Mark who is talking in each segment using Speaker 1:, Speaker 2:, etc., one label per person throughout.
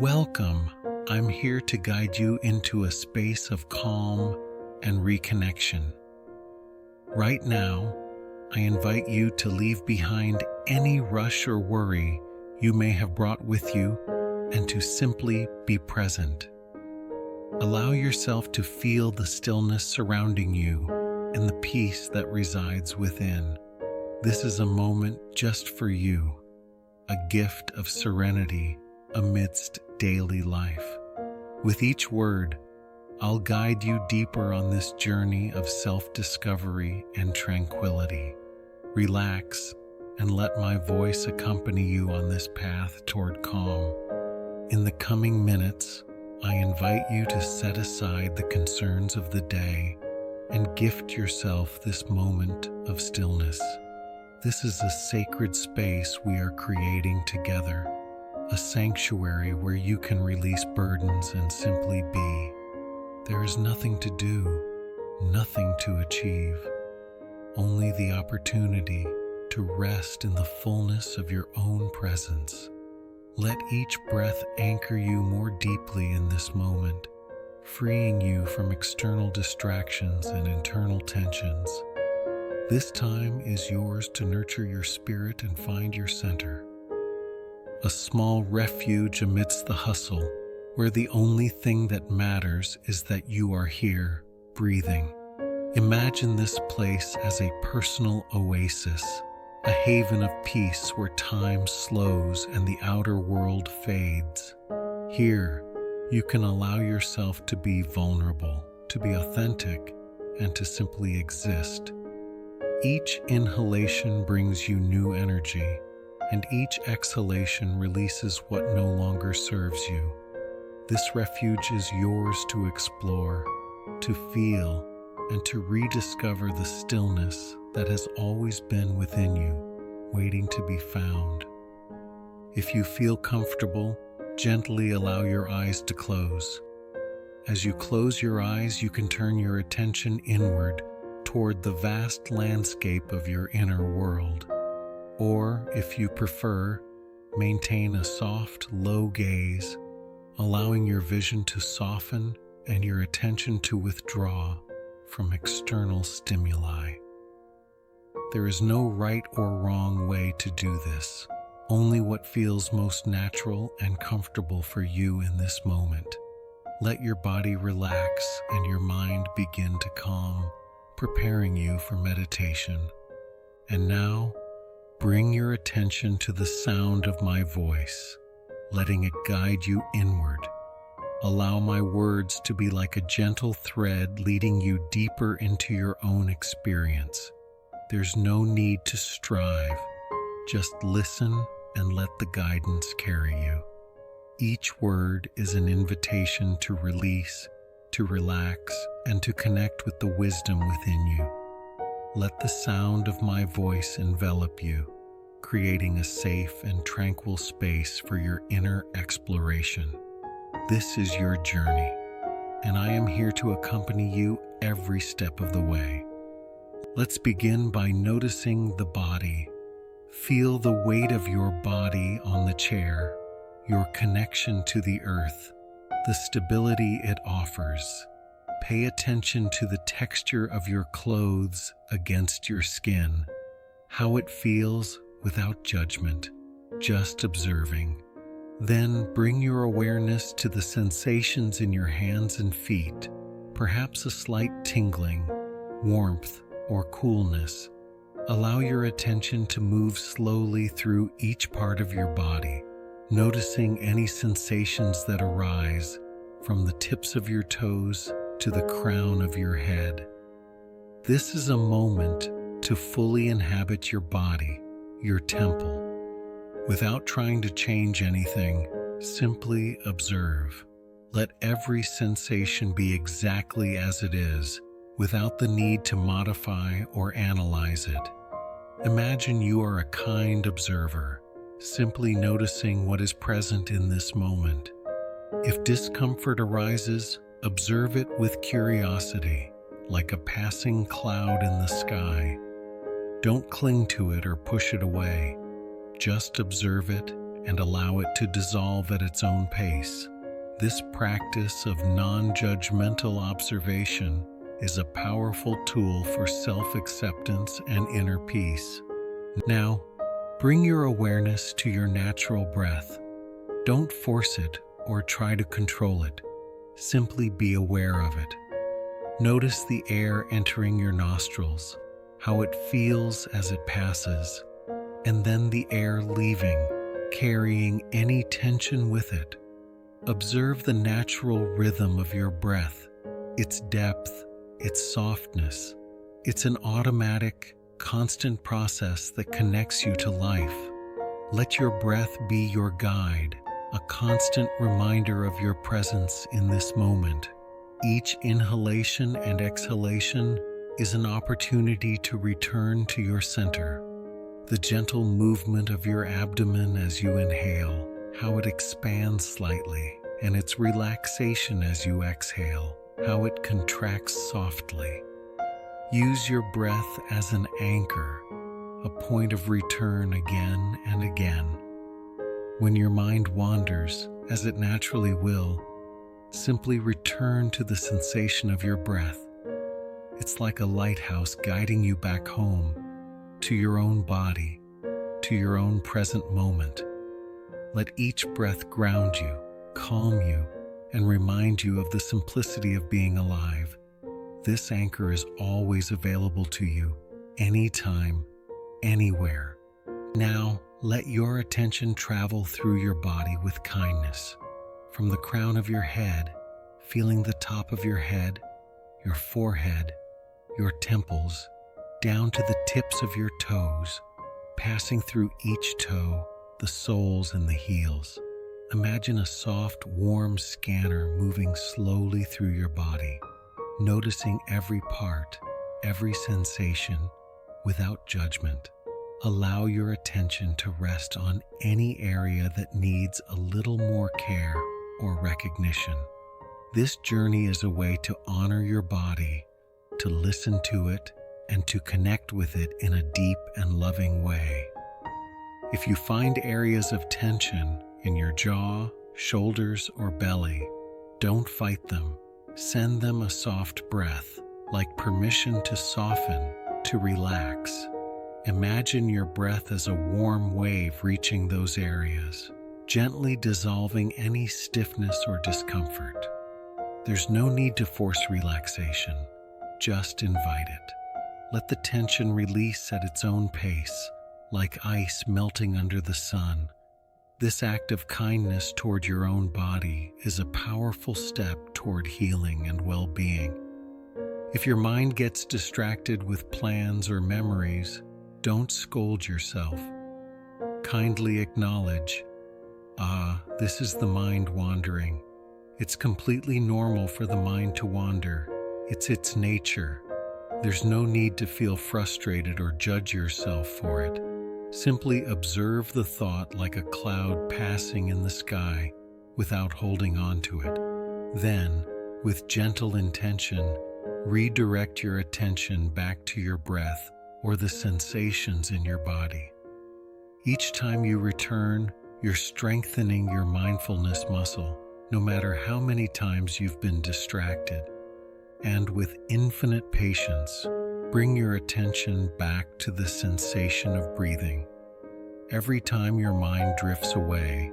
Speaker 1: Welcome. I'm here to guide you into a space of calm and reconnection. Right now, I invite you to leave behind any rush or worry you may have brought with you and to simply be present. Allow yourself to feel the stillness surrounding you and the peace that resides within. This is a moment just for you, a gift of serenity amidst daily life. With each word, I'll guide you deeper on this journey of self-discovery and tranquility. Relax and let my voice accompany you on this path toward calm. In the coming minutes, I invite you to set aside the concerns of the day and gift yourself this moment of stillness. This is a sacred space we are creating together, a sanctuary where you can release burdens and simply be. There is nothing to do, nothing to achieve, only the opportunity to rest in the fullness of your own presence. Let each breath anchor you more deeply in this moment, freeing you from external distractions and internal tensions. This time is yours to nurture your spirit and find your center. A small refuge amidst the hustle, where the only thing that matters is that you are here, breathing. Imagine this place as a personal oasis, a haven of peace where time slows and the outer world fades. Here, you can allow yourself to be vulnerable, to be authentic, and to simply exist. Each inhalation brings you new energy, and each exhalation releases what no longer serves you. This refuge is yours to explore, to feel, and to rediscover the stillness that has always been within you, waiting to be found. If you feel comfortable, gently allow your eyes to close. As you close your eyes, you can turn your attention inward toward the vast landscape of your inner world. Or, if you prefer, maintain a soft, low gaze, allowing your vision to soften and your attention to withdraw from external stimuli. There is no right or wrong way to do this, only what feels most natural and comfortable for you in this moment. Let your body relax and your mind begin to calm, preparing you for meditation. And now, bring your attention to the sound of my voice, letting it guide you inward. Allow my words to be like a gentle thread leading you deeper into your own experience. There's no need to strive. Just listen and let the guidance carry you. Each word is an invitation to release, to relax, and to connect with the wisdom within you. Let the sound of my voice envelop you, creating a safe and tranquil space for your inner exploration. This is your journey, and I am here to accompany you every step of the way. Let's begin by noticing the body. Feel the weight of your body on the chair, your connection to the earth, the stability it offers. Pay attention to the texture of your clothes against your skin, how it feels without judgment, just observing. Then bring your awareness to the sensations in your hands and feet, perhaps a slight tingling, warmth, or coolness. Allow your attention to move slowly through each part of your body, noticing any sensations that arise from the tips of your toes to the crown of your head. This is a moment to fully inhabit your body, your temple. Without trying to change anything, simply observe. Let every sensation be exactly as it is, without the need to modify or analyze it. Imagine you are a kind observer, simply noticing what is present in this moment. If discomfort arises, observe it with curiosity, like a passing cloud in the sky. Don't cling to it or push it away. Just observe it and allow it to dissolve at its own pace. This practice of non-judgmental observation is a powerful tool for self-acceptance and inner peace. Now, bring your awareness to your natural breath. Don't force it or try to control it. Simply be aware of it. Notice the air entering your nostrils, how it feels as it passes, and then the air leaving, carrying any tension with it. Observe the natural rhythm of your breath, its depth, its softness. It's an automatic, constant process that connects you to life. Let your breath be your guide, a constant reminder of your presence in this moment. Each inhalation and exhalation is an opportunity to return to your center. The gentle movement of your abdomen as you inhale, how it expands slightly, and its relaxation as you exhale, how it contracts softly. Use your breath as an anchor, a point of return again and again. When your mind wanders, as it naturally will, simply return to the sensation of your breath. It's like a lighthouse guiding you back home, to your own body, to your own present moment. Let each breath ground you, calm you, and remind you of the simplicity of being alive. This anchor is always available to you, anytime, anywhere. Now, let your attention travel through your body with kindness. From the crown of your head, feeling the top of your head, your forehead, your temples, down to the tips of your toes, passing through each toe, the soles and the heels. Imagine a soft, warm scanner moving slowly through your body, noticing every part, every sensation, without judgment. Allow your attention to rest on any area that needs a little more care or recognition. This journey is a way to honor your body, to listen to it, and to connect with it in a deep and loving way. If you find areas of tension in your jaw, shoulders, or belly, don't fight them. Send them a soft breath, like permission to soften, to relax. Imagine your breath as a warm wave reaching those areas, gently dissolving any stiffness or discomfort. There's no need to force relaxation, just invite it. Let the tension release at its own pace, like ice melting under the sun. This act of kindness toward your own body is a powerful step toward healing and well-being. If your mind gets distracted with plans or memories, don't scold yourself. Kindly acknowledge, this is the mind wandering. It's completely normal for the mind to wander. It's its nature. There's no need to feel frustrated or judge yourself for it. Simply observe the thought like a cloud passing in the sky without holding on to it. Then, with gentle intention, redirect your attention back to your breath or the sensations in your body. Each time you return, you're strengthening your mindfulness muscle, no matter how many times you've been distracted. And with infinite patience, bring your attention back to the sensation of breathing. Every time your mind drifts away,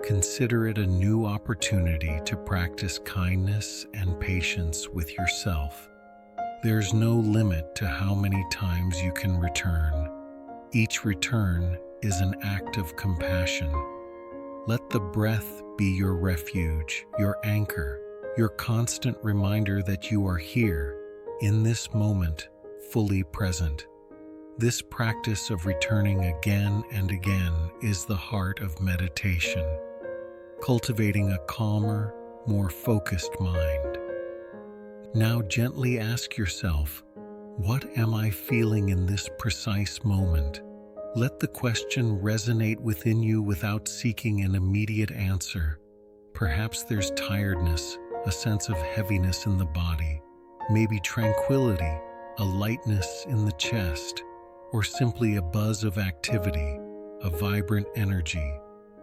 Speaker 1: consider it a new opportunity to practice kindness and patience with yourself. There's no limit to how many times you can return. Each return is an act of compassion. Let the breath be your refuge, your anchor, your constant reminder that you are here, in this moment, fully present. This practice of returning again and again is the heart of meditation, cultivating a calmer, more focused mind. Now gently ask yourself, what am I feeling in this precise moment? Let the question resonate within you without seeking an immediate answer. Perhaps there's tiredness, a sense of heaviness in the body, maybe tranquility, a lightness in the chest, or simply a buzz of activity, a vibrant energy.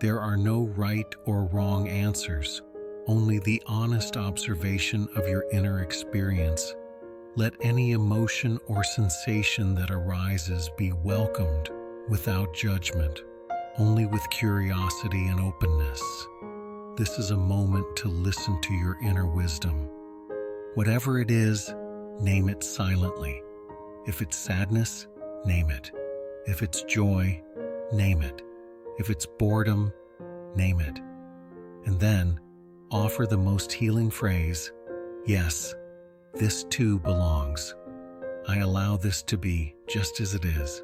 Speaker 1: There are no right or wrong answers, only the honest observation of your inner experience. Let any emotion or sensation that arises be welcomed without judgment, only with curiosity and openness. This is a moment to listen to your inner wisdom. Whatever it is, name it silently. If it's sadness, name it. If it's joy, name it. If it's boredom, name it. And then offer the most healing phrase, yes, this too belongs. I allow this to be just as it is.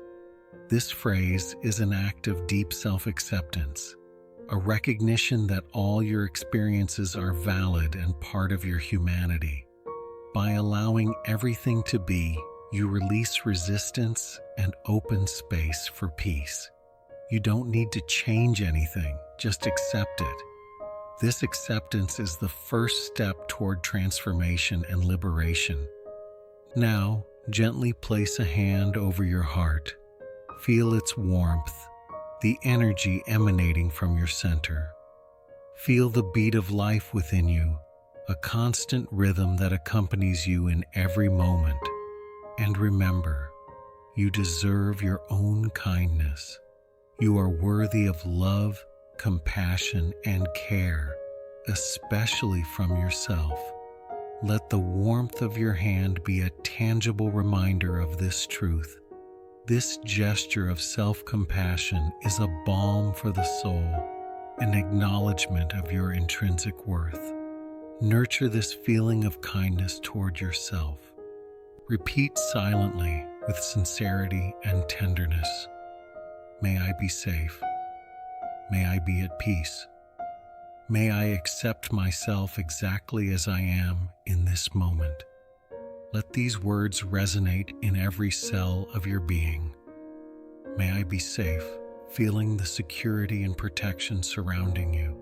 Speaker 1: This phrase is an act of deep self-acceptance, a recognition that all your experiences are valid and part of your humanity. By allowing everything to be, you release resistance and open space for peace. You don't need to change anything, just accept it. This acceptance is the first step toward transformation and liberation. Now, gently place a hand over your heart. Feel its warmth, the energy emanating from your center. Feel the beat of life within you, a constant rhythm that accompanies you in every moment. And remember, you deserve your own kindness. You are worthy of love, compassion, and care, especially from yourself. Let the warmth of your hand be a tangible reminder of this truth. This gesture of self-compassion is a balm for the soul, an acknowledgement of your intrinsic worth. Nurture this feeling of kindness toward yourself. Repeat silently with sincerity and tenderness. May I be safe. May I be at peace. May I accept myself exactly as I am in this moment. Let these words resonate in every cell of your being. May I be safe, feeling the security and protection surrounding you.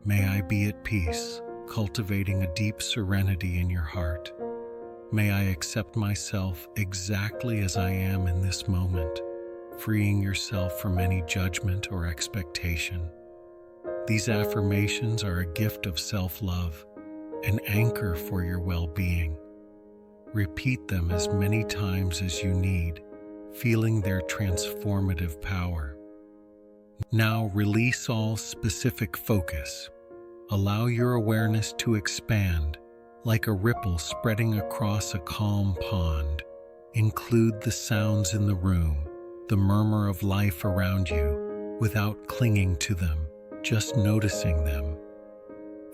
Speaker 1: May I be at peace, cultivating a deep serenity in your heart. May I accept myself exactly as I am in this moment, freeing yourself from any judgment or expectation. These affirmations are a gift of self-love, an anchor for your well-being. Repeat them as many times as you need, feeling their transformative power. Now release all specific focus. Allow your awareness to expand, like a ripple spreading across a calm pond. Include the sounds in the room, the murmur of life around you, without clinging to them, just noticing them.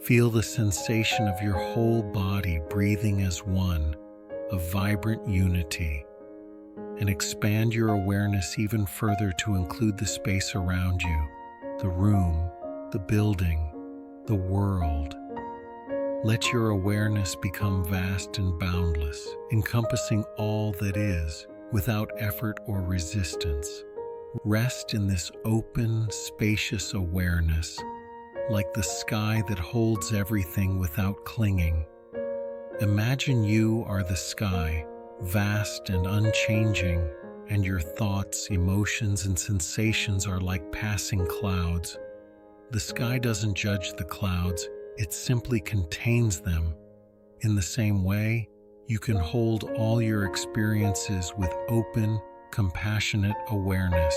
Speaker 1: Feel the sensation of your whole body breathing as one, a vibrant unity. And expand your awareness even further to include the space around you, the room, the building, the world. Let your awareness become vast and boundless, encompassing all that is, without effort or resistance. Rest in this open, spacious awareness, like the sky that holds everything without clinging. Imagine you are the sky, vast and unchanging, and your thoughts, emotions, and sensations are like passing clouds. The sky doesn't judge the clouds, it simply contains them. In the same way, you can hold all your experiences with open, compassionate awareness.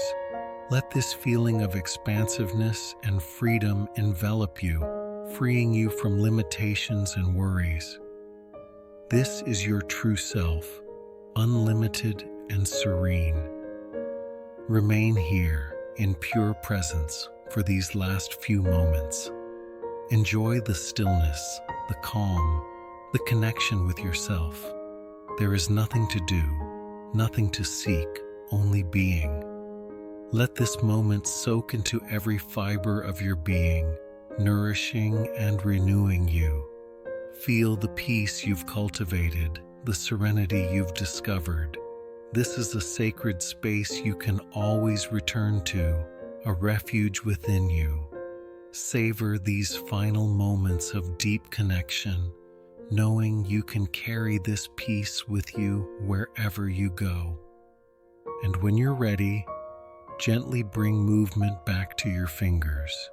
Speaker 1: Let this feeling of expansiveness and freedom envelop you, freeing you from limitations and worries. This is your true self, unlimited and serene. Remain here in pure presence for these last few moments. Enjoy the stillness, the calm, the connection with yourself. There is nothing to do, nothing to seek, only being. Let this moment soak into every fiber of your being, nourishing and renewing you. Feel the peace you've cultivated, the serenity you've discovered. This is a sacred space you can always return to, a refuge within you. Savor these final moments of deep connection, knowing you can carry this peace with you wherever you go. And when you're ready, gently bring movement back to your fingers.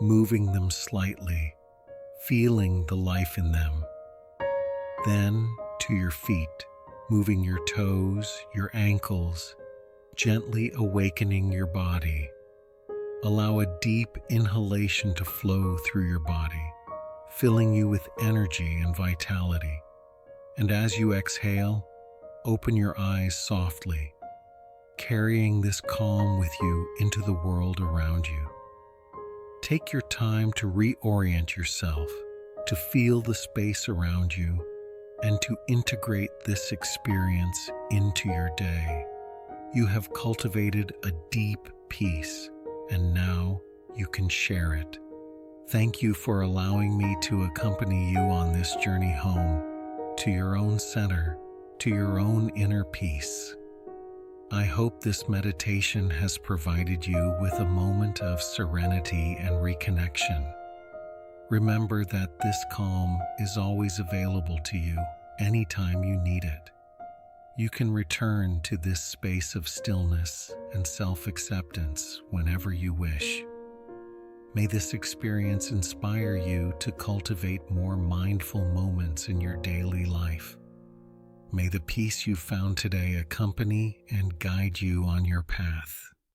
Speaker 1: moving them slightly, feeling the life in them. Then to your feet, moving your toes, your ankles, gently awakening your body. Allow a deep inhalation to flow through your body, filling you with energy and vitality. And as you exhale, open your eyes softly, carrying this calm with you into the world around you. Take your time to reorient yourself, to feel the space around you, and to integrate this experience into your day. You have cultivated a deep peace, and now you can share it. Thank you for allowing me to accompany you on this journey home, to your own center, to your own inner peace. I hope this meditation has provided you with a moment of serenity and reconnection. Remember that this calm is always available to you anytime you need it. You can return to this space of stillness and self-acceptance whenever you wish. May this experience inspire you to cultivate more mindful moments in your daily life. May the peace you found today accompany and guide you on your path.